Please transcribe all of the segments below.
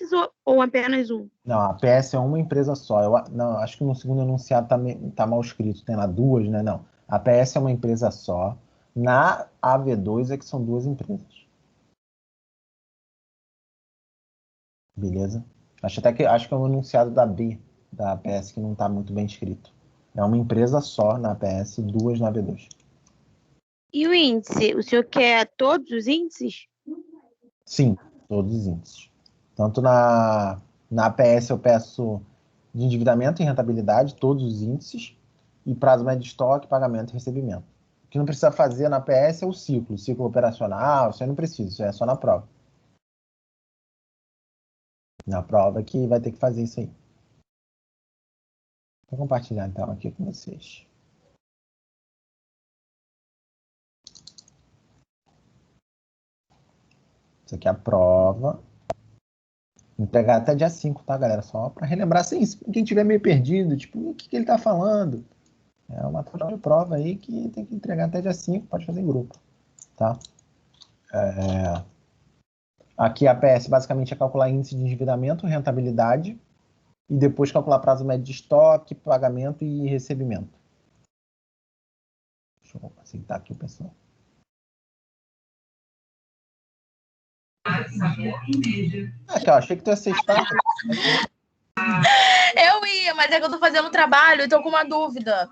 índices ou apenas um? Não, a APS é uma empresa só. Não, acho que no segundo enunciado tá mal escrito, tem lá duas, né? Não. A APS é uma empresa só. Na AV2 é que são duas empresas. Beleza? Acho que é um enunciado da B, da APS, que não está muito bem escrito. É uma empresa só na APS, duas na AV2. E o índice? O senhor quer todos os índices? Sim, todos os índices. Tanto na APS eu peço de endividamento e rentabilidade, todos os índices, e prazo médio de estoque, pagamento e recebimento. O que não precisa fazer na APS é o ciclo operacional, isso aí não precisa, isso aí é só na prova. Na prova que vai ter que fazer isso aí. Vou compartilhar então aqui com vocês. Isso aqui é a prova. Entregar até dia 5, tá, galera? Só para relembrar, assim, quem tiver meio perdido, tipo, o que ele tá falando? É uma prova aí que tem que entregar até dia 5, pode fazer em grupo, tá? Aqui a PS basicamente é calcular índice de endividamento, rentabilidade, e depois calcular prazo médio de estoque, pagamento e recebimento. Deixa eu aceitar aqui o pessoal. Aqui, ó, achei que tu ia sextar. Eu ia, mas é que eu tô fazendo trabalho e tô com uma dúvida.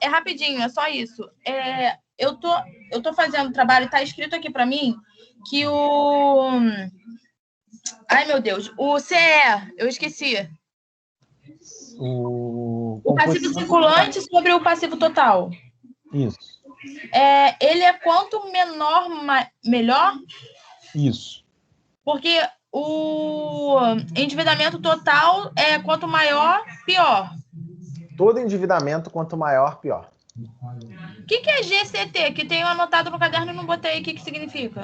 É rapidinho, é só isso. Eu tô fazendo trabalho e tá escrito aqui pra mim que o... Ai, meu Deus. O CE, eu esqueci. O passivo circulante sobre o passivo total. Isso. Ele é quanto menor, melhor? Isso. Porque o endividamento total é quanto maior, pior. Todo endividamento, quanto maior, pior. O que é GCT? Que tenho anotado no caderno e não botei. O que significa?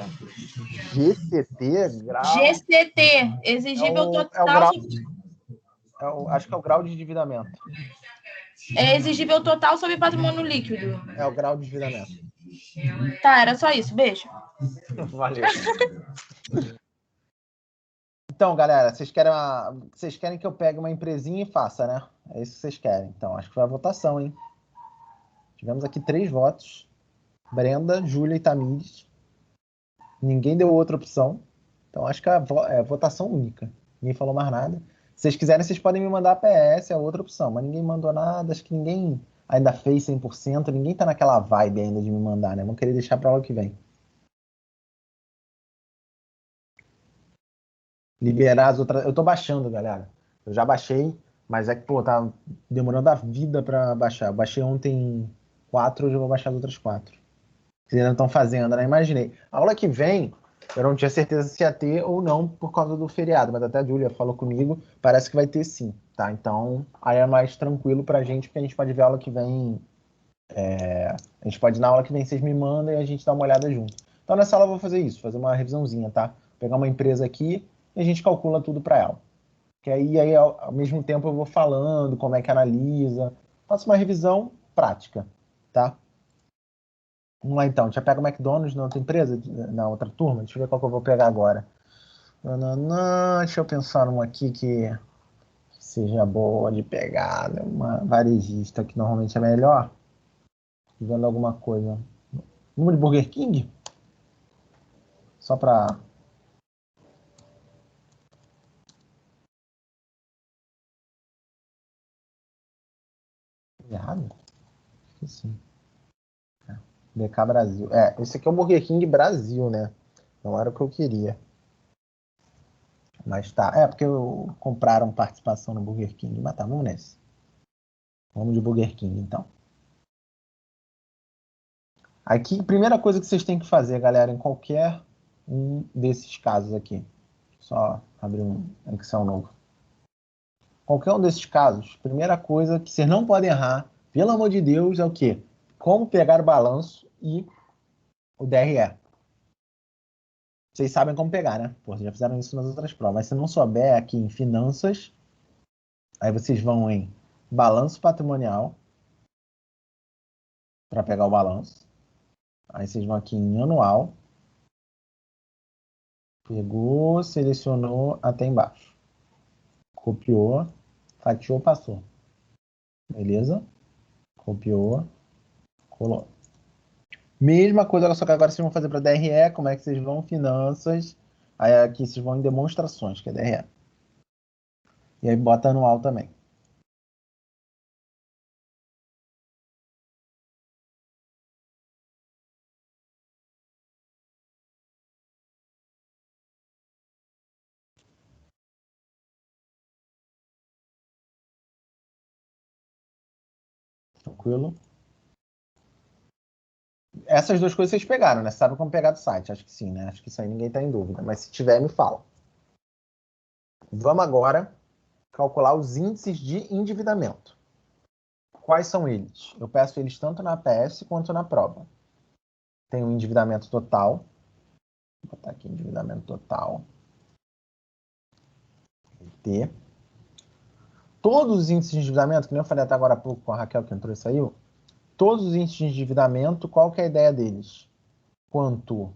GCT, grau... GCT, exigível total. Acho que é o grau de endividamento. É exigível total sobre patrimônio líquido. É o grau de endividamento. Tá, era só isso. Beijo. Valeu. Então, galera, vocês querem que eu pegue uma empresinha e faça, né? É isso que vocês querem. Então, acho que foi a votação, hein? Tivemos aqui 3 votos. Brenda, Júlia e Tamires. Ninguém deu outra opção. Então, acho que é votação única. Ninguém falou mais nada. Se vocês quiserem, vocês podem me mandar a PS, é outra opção. Mas ninguém mandou nada. Acho que ninguém ainda fez 100%. Ninguém tá naquela vibe ainda de me mandar, né? Vamos querer deixar para aula que vem. Liberar as outras. Eu tô baixando, galera. Eu já baixei, mas é que, pô, tá demorando a vida para baixar. Eu baixei ontem 4, hoje eu vou baixar as outras 4. Vocês ainda estão fazendo, né? Imaginei. A aula que vem, eu não tinha certeza se ia ter ou não por causa do feriado, mas até a Júlia falou comigo, parece que vai ter sim, tá? Então, aí é mais tranquilo pra gente, porque a gente pode ver a aula que vem. A gente pode ir na aula que vem, vocês me mandam e a gente dá uma olhada junto. Então, nessa aula eu vou fazer isso, fazer uma revisãozinha, tá? Pegar uma empresa aqui e a gente calcula tudo para ela. Que aí ao mesmo tempo eu vou falando como é que analisa, faço uma revisão prática, tá? Vamos lá então, a gente já pega o McDonald's na outra empresa, na outra turma, deixa eu ver qual que eu vou pegar agora. Deixa eu pensar numa aqui que seja boa de pegar, né? Uma varejista que normalmente é melhor, vendo alguma coisa. Número de Burger King? Só para... Errado? Esqueci. BK Brasil. Esse aqui é o Burger King Brasil, né? Não era o que eu queria. Mas tá. Porque compraram participação no Burger King. Mas tá, vamos nesse. Vamos de Burger King, então. Aqui, primeira coisa que vocês têm que fazer, galera, em qualquer um desses casos aqui. Só abrir um Excel novo. Qualquer um desses casos, primeira coisa que vocês não podem errar, pelo amor de Deus, é o quê? Como pegar o balanço e o DRE. Vocês sabem como pegar, né? Pô, vocês já fizeram isso nas outras provas. Mas se não souber aqui em finanças, aí vocês vão em balanço patrimonial para pegar o balanço. Aí vocês vão aqui em anual. Pegou, selecionou até embaixo. Copiou, fatiou, passou. Beleza? Copiou, colou. Mesma coisa, só que agora vocês vão fazer para DRE, como é que vocês vão? Finanças. Aí aqui vocês vão em demonstrações, que é DRE. E aí bota anual também. Tranquilo? Essas duas coisas vocês pegaram, né? Sabe como pegar do site? Acho que sim, né? Acho que isso aí ninguém está em dúvida. Mas se tiver, me fala. Vamos agora calcular os índices de endividamento. Quais são eles? Eu peço eles tanto na PS quanto na prova. Tem o endividamento total. Vou botar aqui endividamento total. T. Todos os índices de endividamento, que nem eu falei até agora há pouco com a Raquel que entrou e saiu, todos os índices de endividamento, qual que é a ideia deles? Quanto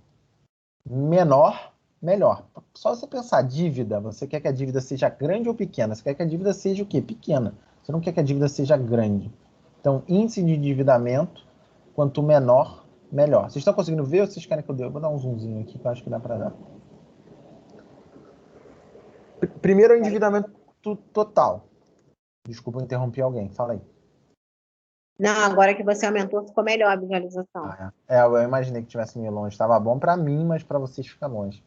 menor, melhor. Só você pensar, dívida, você quer que a dívida seja grande ou pequena? Você quer que a dívida seja o quê? Pequena. Você não quer que a dívida seja grande. Então, índice de endividamento, quanto menor, melhor. Vocês estão conseguindo ver ou vocês querem que eu dê? Eu vou dar um zoomzinho aqui, que eu acho que dá para dar. Primeiro, o endividamento total. Desculpa, eu interrompi alguém. Fala aí. Não, agora que você aumentou, ficou melhor a visualização. Eu imaginei que tivesse meio longe. Estava bom para mim, mas para vocês fica longe.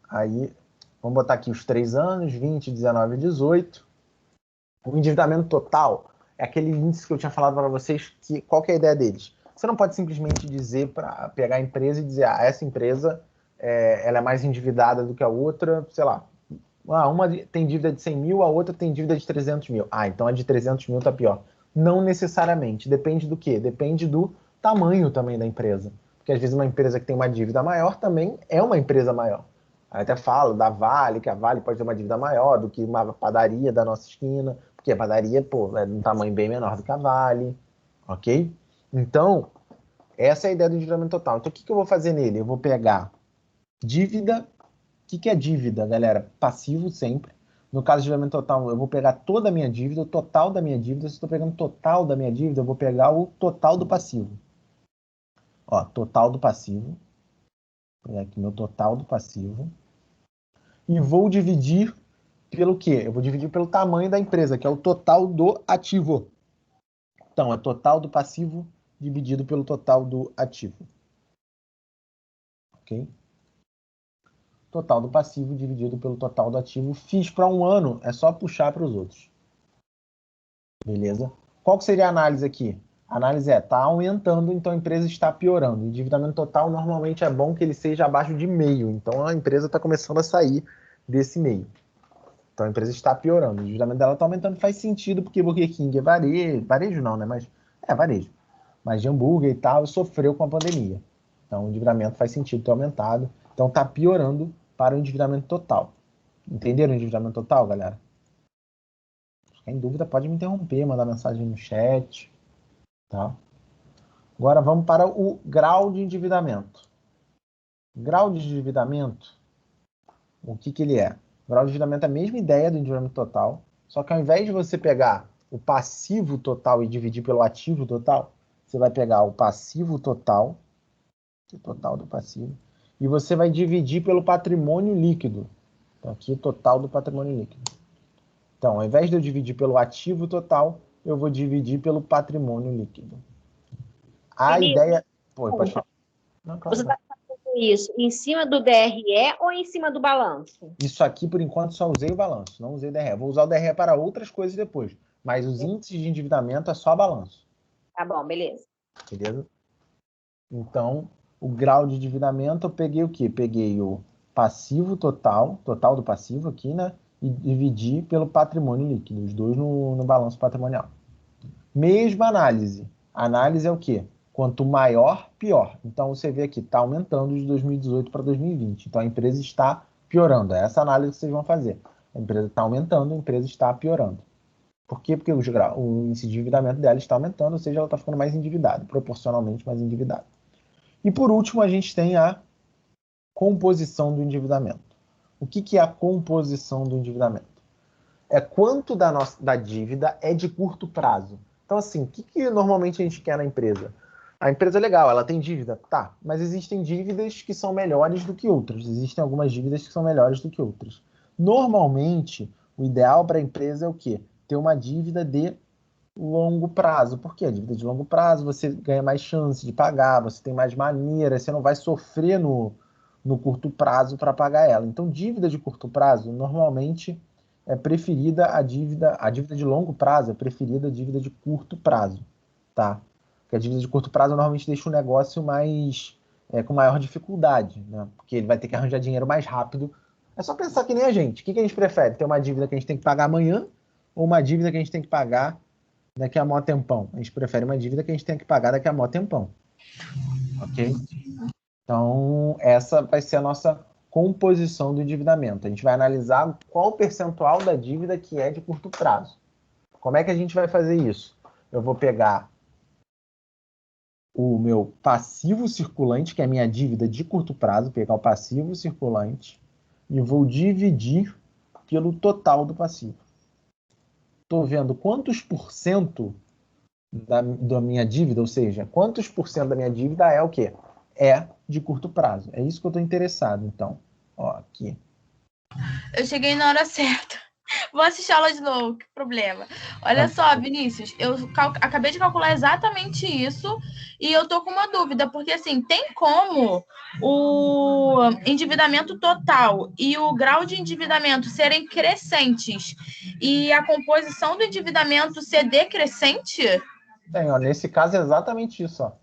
Aí, vamos botar aqui os 3 anos, 20, 19 e 18. O endividamento total é aquele índice que eu tinha falado para vocês, que qual que é a ideia deles? Você não pode simplesmente dizer, para pegar a empresa e dizer, essa empresa ela é mais endividada do que a outra, sei lá. Uma tem dívida de 100 mil, a outra tem dívida de 300 mil. Então a de 300 mil está pior. Não necessariamente. Depende do quê? Depende do tamanho também da empresa. Porque às vezes uma empresa que tem uma dívida maior também é uma empresa maior. Aí até falo da Vale, que a Vale pode ter uma dívida maior do que uma padaria da nossa esquina, porque a padaria, é de um tamanho bem menor do que a Vale, ok? Então, essa é a ideia do endividamento total. Então, o que eu vou fazer nele? Eu vou pegar dívida. O que é dívida, galera? Passivo sempre. No caso de endividamento total, eu vou pegar toda a minha dívida, o total da minha dívida. Se eu estou pegando o total da minha dívida, eu vou pegar o total do passivo. Ó, total do passivo. Vou pegar aqui meu total do passivo. E vou dividir pelo quê? Eu vou dividir pelo tamanho da empresa, que é o total do ativo. Então, é total do passivo dividido pelo total do ativo. Ok? Total do passivo dividido pelo total do ativo. Fiz para um ano, é só puxar para os outros. Beleza? Qual que seria a análise aqui? A análise está aumentando, então a empresa está piorando. O endividamento total normalmente é bom que ele seja abaixo de meio. Então a empresa está começando a sair desse meio. Então a empresa está piorando. O endividamento dela está aumentando, faz sentido, porque Burger King é varejo. Varejo não, né? Mas é varejo. Mas de hambúrguer e tal, sofreu com a pandemia. Então o endividamento faz sentido ter aumentado. Então está piorando para o endividamento total. Entenderam o endividamento total, galera? Se tem dúvida, pode me interromper, mandar mensagem no chat. Tá? Agora vamos para o grau de endividamento. Grau de endividamento, o que ele é? O grau de endividamento é a mesma ideia do endividamento total, só que ao invés de você pegar o passivo total e dividir pelo ativo total, você vai pegar o passivo total, o total do passivo, e você vai dividir pelo patrimônio líquido. Então, aqui o total do patrimônio líquido. Então, ao invés de eu dividir pelo ativo total, eu vou dividir pelo patrimônio líquido. A Felipe, ideia... Pô, pode falar. Não, claro, você está fazendo isso em cima do DRE ou em cima do balanço? Isso aqui, por enquanto, só usei o balanço, não usei o DRE. Vou usar o DRE para outras coisas depois. Mas os índices de endividamento é só balanço. Tá bom, beleza. Beleza? Então, o grau de endividamento, eu peguei o quê? Peguei o passivo total do passivo aqui, né? E dividi pelo patrimônio líquido, os dois no balanço patrimonial. Mesma análise. A análise é o quê? Quanto maior, pior. Então, você vê aqui, está aumentando de 2018 para 2020. Então, a empresa está piorando. É essa análise que vocês vão fazer. A empresa está aumentando, a empresa está piorando. Por quê? Porque o índice de endividamento dela está aumentando, ou seja, ela está ficando mais endividada, proporcionalmente mais endividada. E, por último, a gente tem a composição do endividamento. O que é a composição do endividamento? é quanto da dívida é de curto prazo. Então, assim, o que normalmente a gente quer na empresa? A empresa é legal, ela tem dívida? Tá, mas existem dívidas que são melhores do que outras. Existem algumas dívidas que são melhores do que outras. Normalmente, o ideal para a empresa é o quê? Ter uma dívida de longo prazo. Por quê? A dívida de longo prazo, você ganha mais chance de pagar, você tem mais maneiras, você não vai sofrer no curto prazo para pagar ela. Então, dívida de curto prazo, normalmente, é preferida a dívida de longo prazo é preferida a dívida de curto prazo, tá? Porque a dívida de curto prazo normalmente deixa o negócio mais com maior dificuldade, né? Porque ele vai ter que arranjar dinheiro mais rápido. É só pensar que nem a gente. O que a gente prefere? Ter uma dívida que a gente tem que pagar amanhã ou uma dívida que a gente tem que pagar daqui a mó tempão? A gente prefere uma dívida que a gente tem que pagar daqui a mó tempão. Ok? Então, essa vai ser a nossa composição do endividamento. A gente vai analisar qual o percentual da dívida que é de curto prazo. Como é que a gente vai fazer isso? Eu vou pegar o meu passivo circulante, que é a minha dívida de curto prazo, pegar o passivo circulante e vou dividir pelo total do passivo. Estou vendo quantos por cento da minha dívida, ou seja, quantos por cento da minha dívida é o quê? É de curto prazo. É isso que eu estou interessado, então. Ó, aqui. Eu cheguei na hora certa. Vou assistir a aula de novo, que problema. Olha só, Vinícius, eu acabei de calcular exatamente isso e eu tô com uma dúvida, porque assim, tem como o endividamento total e o grau de endividamento serem crescentes e a composição do endividamento ser decrescente? Tem, ó, nesse caso é exatamente isso, ó.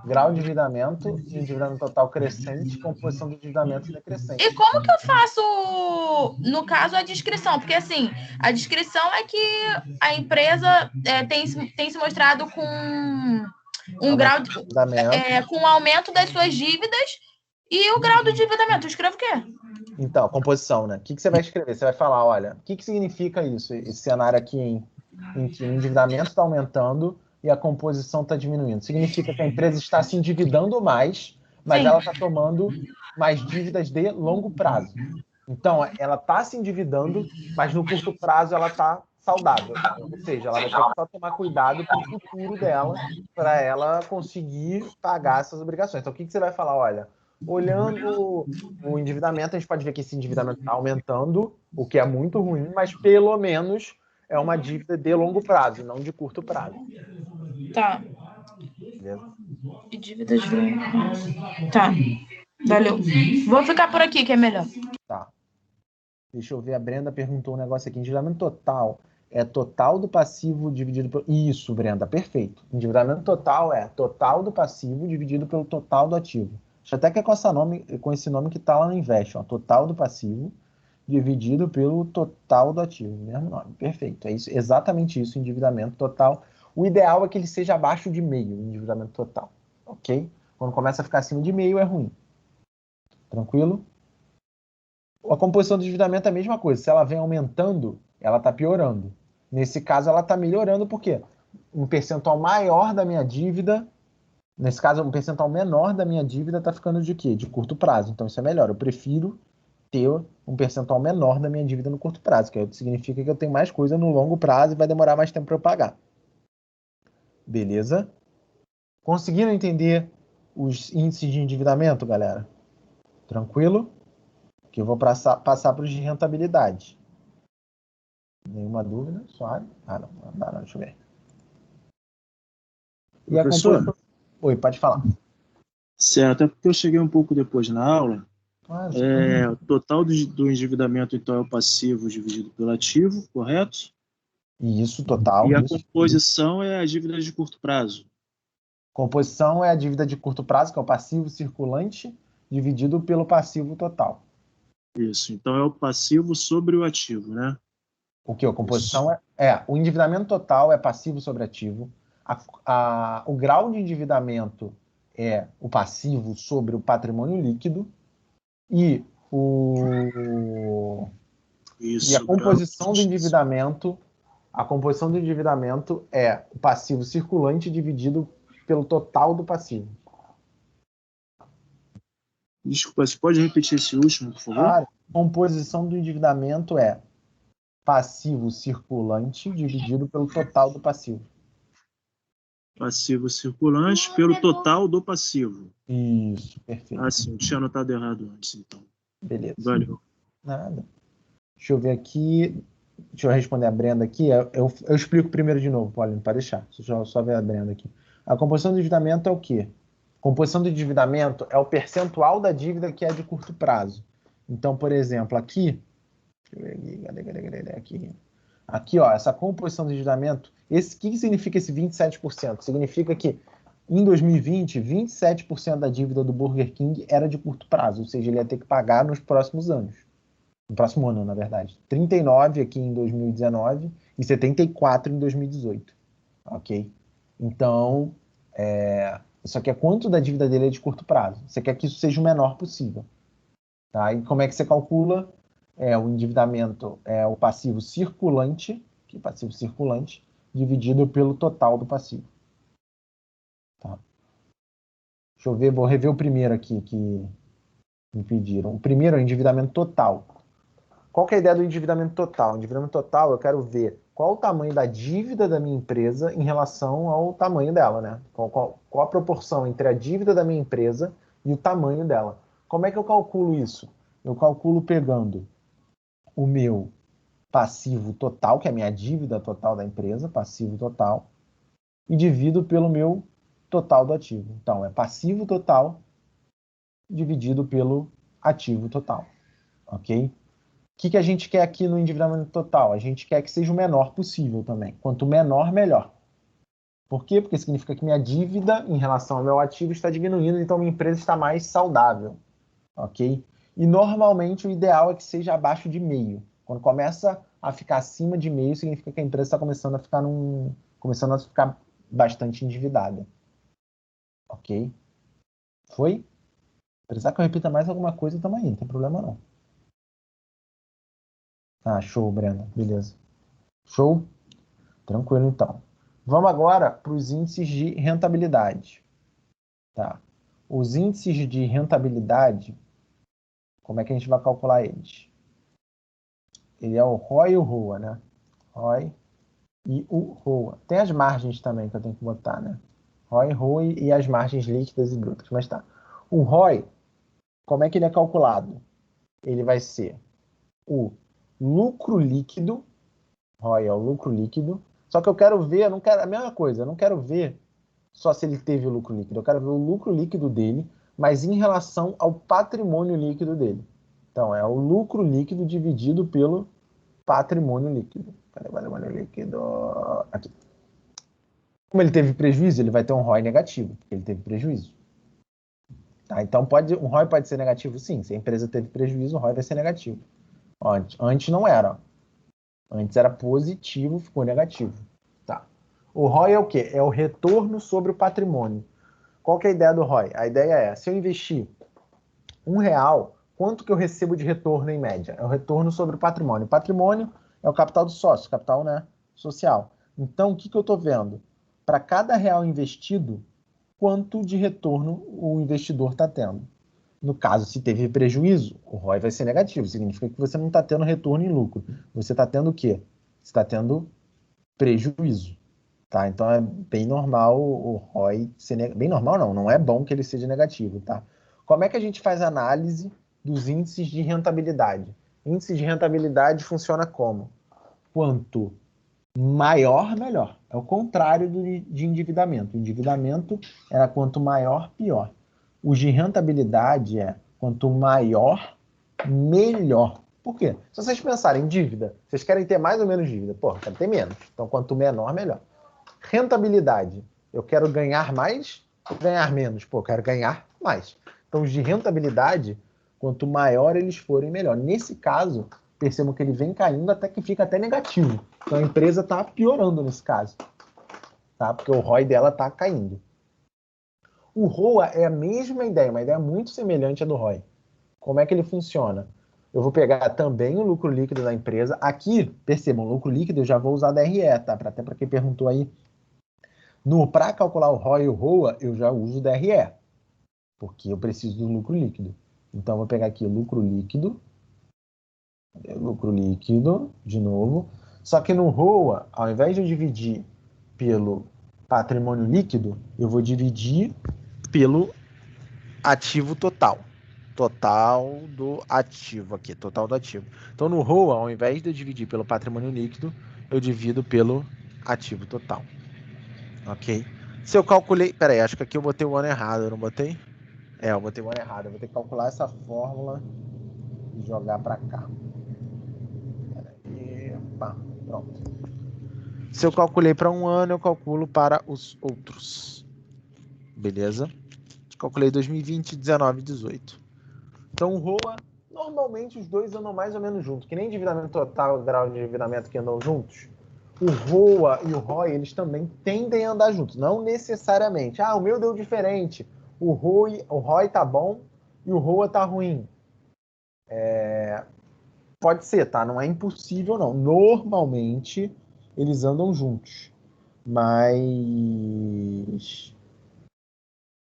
Grau de endividamento e endividamento total crescente, composição do endividamento decrescente. E como que eu faço, no caso, a descrição? Porque, assim, a descrição é que a empresa tem se mostrado com um grau de, com o aumento das suas dívidas e o grau do endividamento. Eu escrevo o quê? Então, composição, né? O que você vai escrever? Você vai falar, olha, o que significa isso? Esse cenário aqui em que o endividamento está aumentando e a composição está diminuindo. Significa que a empresa está se endividando mais, mas ela está tomando mais dívidas de longo prazo. Então, ela está se endividando, mas no curto prazo ela está saudável. Ou seja, ela vai ter que só tomar cuidado com o futuro dela para ela conseguir pagar essas obrigações. Então, o que você vai falar? Olha, olhando o endividamento, a gente pode ver que esse endividamento está aumentando, o que é muito ruim, mas pelo menos é uma dívida de longo prazo, não de curto prazo. Tá. Beleza? E dívida de longo prazo. Tá. Valeu. Vou ficar por aqui, que é melhor. Tá. Deixa eu ver, a Brenda perguntou um negócio aqui. Endividamento total é total do passivo dividido por... Isso, Brenda, perfeito. Endividamento total é total do passivo dividido pelo total do ativo. Acho até que é com esse nome que está lá no Invest, ó. Total do passivo dividido pelo total do ativo. Mesmo nome, perfeito. É isso, exatamente isso, endividamento total. O ideal é que ele seja abaixo de meio, o endividamento total. Ok? Quando começa a ficar acima de meio é ruim. Tranquilo? A composição do endividamento é a mesma coisa. Se ela vem aumentando, ela está piorando. Nesse caso, ela está melhorando, por quê? Um percentual maior da minha dívida, nesse caso, um percentual menor da minha dívida está ficando de quê? De curto prazo. Então, isso é melhor. Eu prefiro ter um percentual menor da minha dívida no curto prazo, que significa que eu tenho mais coisa no longo prazo e vai demorar mais tempo para eu pagar. Beleza? Conseguiram entender os índices de endividamento, galera? Tranquilo? Que eu vou passar para os de rentabilidade. Nenhuma dúvida? Suave? Não, deixa eu ver. E a composição... Oi, pode falar. Certo, é porque eu cheguei um pouco depois na aula. O total do endividamento, então, é o passivo dividido pelo ativo, correto? Isso, total. E a composição é a dívida de curto prazo. Composição é a dívida de curto prazo, que é o passivo circulante, dividido pelo passivo total. Isso, então é o passivo sobre o ativo, né? O que? A composição o endividamento total é passivo sobre ativo. O grau de endividamento é o passivo sobre o patrimônio líquido. E a composição do endividamento, é o passivo circulante dividido pelo total do passivo. Desculpa, você pode repetir esse último, por favor? A composição do endividamento é passivo circulante dividido pelo total do passivo. Passivo circulante pelo total do passivo. Isso, perfeito. Ah, sim, eu tinha anotado errado antes, então. Beleza. Valeu. Nada. Deixa eu ver aqui. Deixa eu responder a Brenda aqui. Eu explico primeiro de novo, Paulinho, para deixar. Deixa eu só ver a Brenda aqui. A composição do endividamento é o quê? Composição do endividamento é o percentual da dívida que é de curto prazo. Então, por exemplo, aqui. Deixa eu ver aqui. Aqui, ó, essa composição do endividamento. O que significa esse 27%? Significa que em 2020, 27% da dívida do Burger King era de curto prazo, ou seja, ele ia ter que pagar nos próximos anos. No próximo ano, na verdade. 39 aqui em 2019 e 74 em 2018. Ok? Então, isso aqui é quanto da dívida dele é de curto prazo. Você quer que isso seja o menor possível. Tá? E como é que você calcula? O endividamento é o passivo circulante, dividido pelo total do passivo. Tá? Deixa eu ver, vou rever o primeiro aqui que me pediram. O primeiro é o endividamento total. Qual que é a ideia do endividamento total? O endividamento total, eu quero ver qual o tamanho da dívida da minha empresa em relação ao tamanho dela, né? Qual a proporção entre a dívida da minha empresa e o tamanho dela. Como é que eu calculo isso? Eu calculo pegando o meu passivo total, que é a minha dívida total da empresa, passivo total, e divido pelo meu total do ativo. Então, é passivo total dividido pelo ativo total. Ok? O que a gente quer aqui no endividamento total? A gente quer que seja o menor possível também. Quanto menor, melhor. Por quê? Porque significa que minha dívida em relação ao meu ativo está diminuindo, então minha empresa está mais saudável. Ok? E normalmente o ideal é que seja abaixo de meio. Quando começa a ficar acima de meio, significa que a empresa está começando a ficar bastante endividada. Ok? Foi? Precisar que eu repita mais alguma coisa, também, não tem problema não. Ah, show, Brenda. Beleza. Show? Tranquilo, então. Vamos agora para os índices de rentabilidade. Tá? Os índices de rentabilidade, como é que a gente vai calcular eles? Ele é o ROI e o ROA, né? ROI e o ROA. Tem as margens também que eu tenho que botar, né? ROI, ROA e as margens líquidas e brutas. Mas tá. O ROI, como é que ele é calculado? Ele vai ser o lucro líquido. ROI é o lucro líquido. Só que eu quero ver, eu não quero a mesma coisa, eu não quero ver só se ele teve o lucro líquido. Eu quero ver o lucro líquido dele, mas em relação ao patrimônio líquido dele. Então, é o lucro líquido dividido pelo patrimônio líquido. Cadê o patrimônio líquido? Aqui. Como ele teve prejuízo, ele vai ter um ROI negativo, porque ele teve prejuízo. Tá? Então, um ROI pode ser negativo? Sim. Se a empresa teve prejuízo, o ROI vai ser negativo. Antes não era. Antes era positivo, ficou negativo. Tá. O ROI é o quê? É o retorno sobre o patrimônio. Qual que é a ideia do ROI? A ideia é, se eu investir R$1, quanto que eu recebo de retorno em média? É o retorno sobre o patrimônio. O patrimônio é o capital do sócio, capital, né, social. Então, o que eu estou vendo? Para cada real investido, quanto de retorno o investidor está tendo? No caso, se teve prejuízo, o ROI vai ser negativo. Significa que você não está tendo retorno em lucro. Você está tendo o quê? Você está tendo prejuízo. Tá? Então é bem normal o ROI ser bem normal não é bom que ele seja negativo, tá? Como é que a gente faz análise dos índices de rentabilidade? Índice de rentabilidade funciona como? Quanto maior, melhor. É o contrário de endividamento. O endividamento era quanto maior, pior. O de rentabilidade é quanto maior, melhor. Por quê? Se vocês pensarem em dívida, vocês querem ter mais ou menos dívida? Pô, quero ter menos. Então, quanto menor, melhor. Rentabilidade. Eu quero ganhar mais, ganhar menos. Pô, eu quero ganhar mais. Então, os de rentabilidade, quanto maior eles forem, melhor. Nesse caso, percebam que ele vem caindo até que fica até negativo. Então, a empresa está piorando nesse caso. Tá? Porque o ROI dela está caindo. O ROA é a mesma ideia, uma ideia muito semelhante à do ROI. Como é que ele funciona? Eu vou pegar também o lucro líquido da empresa. Aqui, percebam, lucro líquido eu já vou usar DRE, tá? Até para quem perguntou aí. Para calcular o ROI e o ROA, eu já uso o DRE, porque eu preciso do lucro líquido. Então, eu vou pegar aqui o lucro líquido Lucro líquido, de novo. Só que no ROA, ao invés de eu dividir pelo patrimônio líquido, eu vou dividir pelo ativo total. Total do ativo aqui, total do ativo. Então, no ROA, ao invés de eu dividir pelo patrimônio líquido, eu divido pelo ativo total. Ok? Se eu calculei... Peraí, acho que aqui eu botei o ano errado, eu não botei? Eu botei o ano errado. Eu vou ter que calcular essa fórmula e jogar para cá. Epa, pronto. Se eu calculei para um ano, eu calculo para os outros. Beleza? Calculei 2020, 19 e 18. Então, o ROA, normalmente os dois andam mais ou menos juntos. Que nem endividamento total e grau de endividamento que andam juntos. O ROA e o ROI, eles também tendem a andar juntos. Não necessariamente. O meu deu diferente. O ROI tá bom e o ROA tá ruim. Pode ser, tá? Não é impossível, não. Normalmente, eles andam juntos. Mas...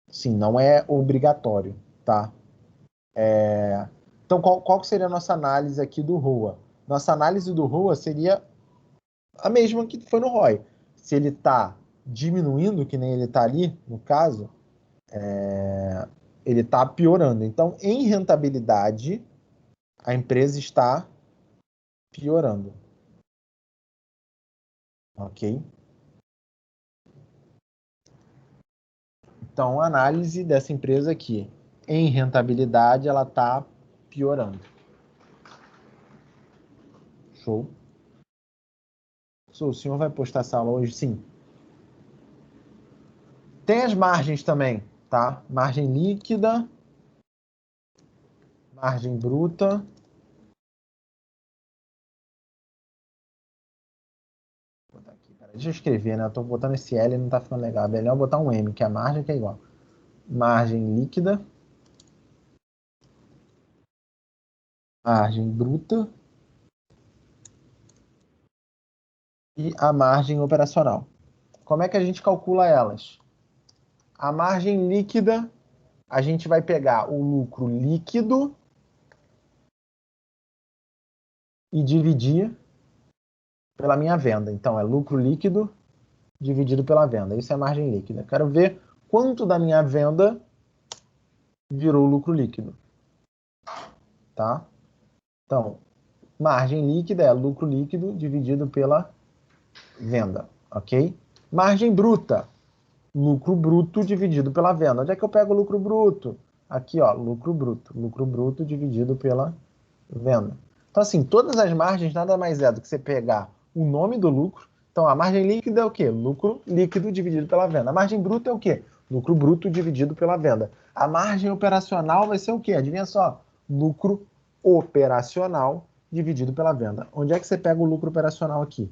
sim, não é obrigatório, tá? Então, qual seria a nossa análise aqui do ROA? Nossa análise do ROA seria a mesma que foi no ROI. Se ele está diminuindo, que nem ele está ali, no caso, ele está piorando. Então, em rentabilidade, a empresa está piorando. Ok? Então, a análise dessa empresa aqui, em rentabilidade, ela está piorando. Show? O senhor vai postar essa aula hoje? Sim. Tem as margens também, tá? Margem líquida, margem bruta. Vou botar aqui, peraí, deixa eu escrever, né? Eu tô botando esse L e não tá ficando legal. É melhor botar um M, que é a margem que é igual. Margem líquida, margem bruta e a margem operacional. Como é que a gente calcula elas? A margem líquida, a gente vai pegar o lucro líquido e dividir pela minha venda. Então, é lucro líquido dividido pela venda. Isso é margem líquida. Quero ver quanto da minha venda virou lucro líquido. Tá? Então, margem líquida é lucro líquido dividido pela venda. Ok? Margem bruta. Lucro bruto dividido pela venda. Onde é que eu pego o lucro bruto? Aqui, ó, lucro bruto. Lucro bruto dividido pela venda. Então, assim, todas as margens nada mais é do que você pegar o nome do lucro. Então, a margem líquida é o quê? Lucro líquido dividido pela venda. A margem bruta é o quê? Lucro bruto dividido pela venda. A margem operacional vai ser o quê? Adivinha só? Lucro operacional dividido pela venda. Onde é que você pega o lucro operacional aqui?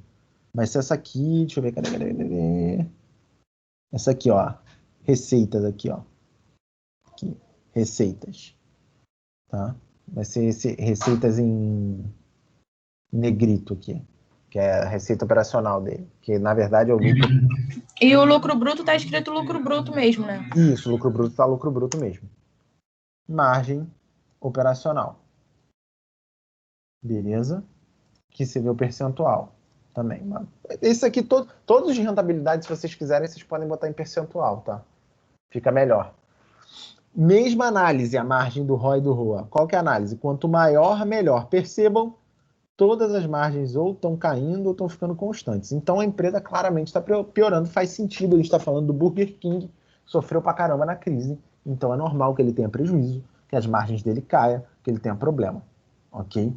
Vai ser essa aqui, deixa eu ver, cadê? Essa aqui, ó. Receitas aqui, ó. Aqui, receitas. Tá? Vai ser receitas em negrito aqui, que é a receita operacional dele, que na verdade é o lucro. E o lucro bruto tá escrito lucro bruto mesmo, né? Isso, lucro bruto tá lucro bruto mesmo. Margem operacional. Beleza? Que se vê o percentual também. Esse aqui, todos de rentabilidade, se vocês quiserem, vocês podem botar em percentual, tá? Fica melhor. Mesma análise, a margem do ROI e do ROA. Qual que é a análise? Quanto maior, melhor. Percebam, todas as margens ou estão caindo ou estão ficando constantes. Então, a empresa claramente está piorando. Faz sentido, a gente está falando do Burger King, sofreu pra caramba na crise. Então, é normal que ele tenha prejuízo, que as margens dele caiam, que ele tenha problema. Ok?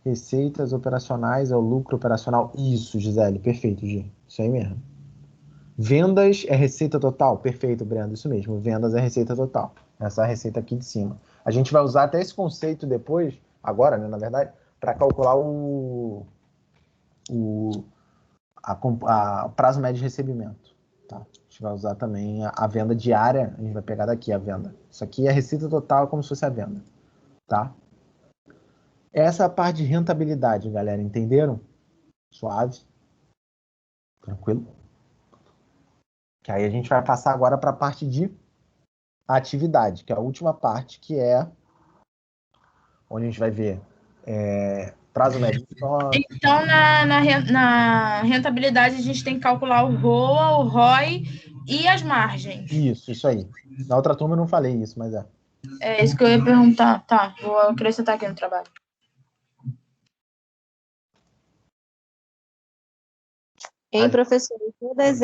Receitas operacionais é o lucro operacional. Isso, Gisele. Perfeito, Gi. Isso aí mesmo. Vendas é receita total? Perfeito, Brenda. Isso mesmo. Vendas é receita total. Essa é a receita aqui de cima. A gente vai usar até esse conceito depois, agora, né, na verdade, para calcular o prazo médio de recebimento. Tá? A gente vai usar também a venda diária. A gente vai pegar daqui a venda. Isso aqui é a receita total, como se fosse a venda. Tá? Essa é a parte de rentabilidade, galera. Entenderam? Suave. Tranquilo. Que aí a gente vai passar agora para a parte de atividade, que é a última parte, que é onde a gente vai ver prazo médio de estoque. Então, na rentabilidade, a gente tem que calcular o ROA, o ROI e as margens. Isso aí. Na outra turma eu não falei isso, mas é. É isso que eu ia perguntar. Tá, vou acrescentar aqui no trabalho. Hein, professor? Todas